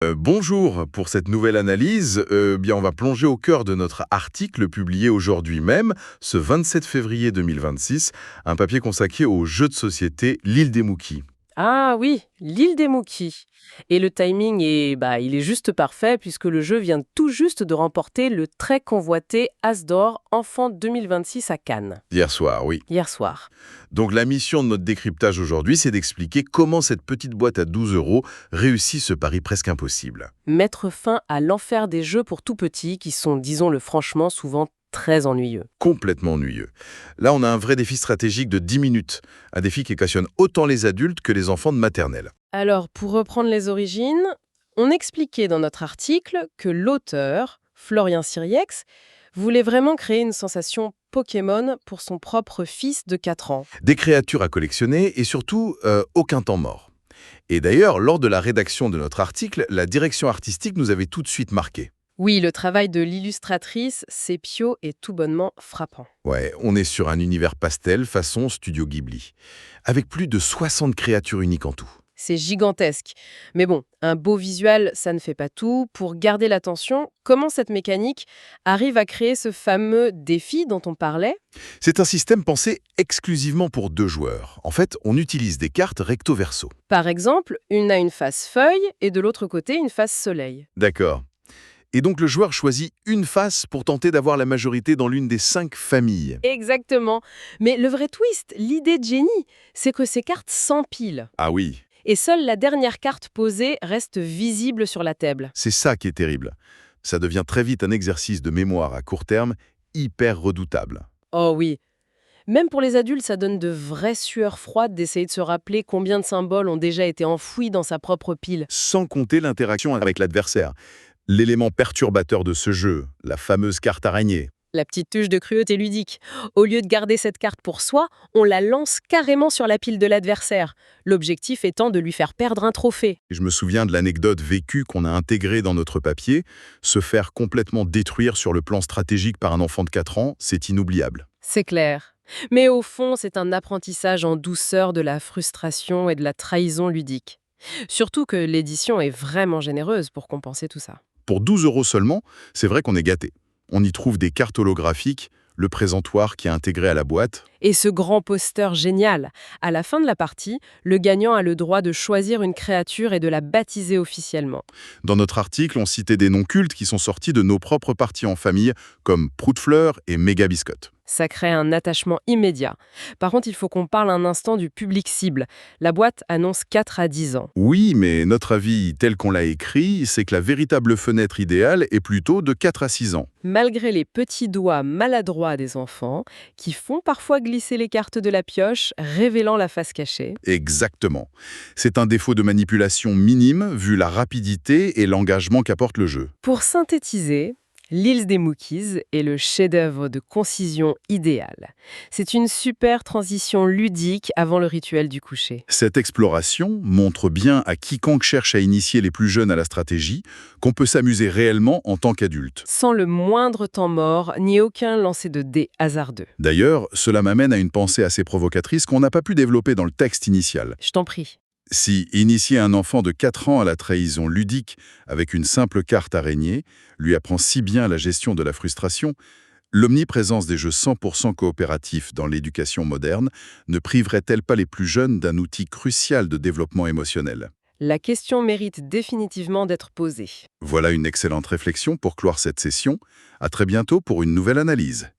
Bonjour, pour cette nouvelle analyse, bien on va plonger au cœur de notre article publié aujourd'hui même, ce 27 février 2026, un papier consacré au jeu de société L'île des Mookies. Ah oui, l'île des Mookies. Et le timing il est juste parfait puisque le jeu vient tout juste de remporter le très convoité As d'or Enfant 2026 à Cannes, Hier soir, oui. hier soir. Donc la mission de notre décryptage aujourd'hui, c'est d'expliquer comment cette petite boîte à 12 euros réussit ce pari presque impossible. Mettre fin à l'enfer des jeux pour tout petits qui sont, disons-le franchement, souvent très ennuyeux. Complètement ennuyeux. Là, on a un vrai défi stratégique de 10 minutes, un défi qui questionne autant les adultes que les enfants de maternelle. Alors, pour reprendre les origines, on expliquait dans notre article que l'auteur, Florian Siriex, voulait vraiment créer une sensation Pokémon pour son propre fils de 4 ans. Des créatures à collectionner et surtout aucun temps mort. Et d'ailleurs, lors de la rédaction de notre article, la direction artistique nous avait tout de suite marqué. Oui, le travail de l'illustratrice Sepio est tout bonnement frappant. Ouais, on est sur un univers pastel façon Studio Ghibli, avec plus de 60 créatures uniques en tout. C'est gigantesque. Mais bon, un beau visuel, ça ne fait pas tout. Pour garder l'attention, comment cette mécanique arrive à créer ce fameux défi dont on parlait? C'est un système pensé exclusivement pour 2 joueurs. En fait, on utilise des cartes recto-verso. Par exemple, une a une face feuille et de l'autre côté une face soleil. D'accord. Et donc le joueur choisit une face pour tenter d'avoir la majorité dans l'une des 5 familles. Exactement. Mais le vrai twist, l'idée de génie, c'est que ces cartes s'empilent. Ah oui, Et seule la dernière carte posée reste visible sur la table. c'est ça qui est terrible. Ça devient très vite un exercice de mémoire à court terme, hyper redoutable. Oh oui. Même pour les adultes, ça donne de vraies sueurs froides d'essayer de se rappeler combien de symboles ont déjà été enfouis dans sa propre pile. Sans compter l'interaction avec l'adversaire. L'élément perturbateur de ce jeu, la fameuse carte araignée. La petite touche de cruauté ludique. Au lieu de garder cette carte pour soi, on la lance carrément sur la pile de l'adversaire. L'objectif étant de lui faire perdre un trophée. Et je me souviens de l'anecdote vécue qu'on a intégrée dans notre papier. Se faire complètement détruire sur le plan stratégique par un enfant de 4 ans, c'est inoubliable. C'est clair. Mais au fond, c'est un apprentissage en douceur de la frustration et de la trahison ludique. Surtout que l'édition est vraiment généreuse pour compenser tout ça. Pour 12 euros seulement, c'est vrai qu'on est gâté. On y trouve des cartes holographiques, le présentoir qui est intégré à la boîte. Et ce grand poster génial. À la fin de la partie, le gagnant a le droit de choisir une créature et de la baptiser officiellement. Dans notre article, on citait des noms cultes qui sont sortis de nos propres parties en famille, comme Proutfleur et Méga Biscotte. Ça crée un attachement immédiat. Par contre, il faut qu'on parle un instant du public cible. La boîte annonce 4 à 10 ans. Oui, mais notre avis tel qu'on l'a écrit, c'est que la véritable fenêtre idéale est plutôt de 4 à 6 ans. Malgré les petits doigts maladroits des enfants, qui font parfois glisser les cartes de la pioche, révélant la face cachée. Exactement. C'est un défaut de manipulation minime vu la rapidité et l'engagement qu'apporte le jeu. Pour synthétiser, l'île des Mookies est le chef-d'œuvre de concision idéal. C'est une super transition ludique avant le rituel du coucher. Cette exploration montre bien à quiconque cherche à initier les plus jeunes à la stratégie qu'on peut s'amuser réellement en tant qu'adulte. Sans le moindre temps mort, ni aucun lancer de dés hasardeux. D'ailleurs, cela m'amène à une pensée assez provocatrice qu'on n'a pas pu développer dans le texte initial. Je t'en prie. Si initier un enfant de 4 ans à la trahison ludique avec une simple carte araignée lui apprend si bien la gestion de la frustration, l'omniprésence des jeux 100% coopératifs dans l'éducation moderne ne priverait-elle pas les plus jeunes d'un outil crucial de développement émotionnel? La question mérite définitivement d'être posée. Voilà une excellente réflexion pour clore cette session. À très bientôt pour une nouvelle analyse.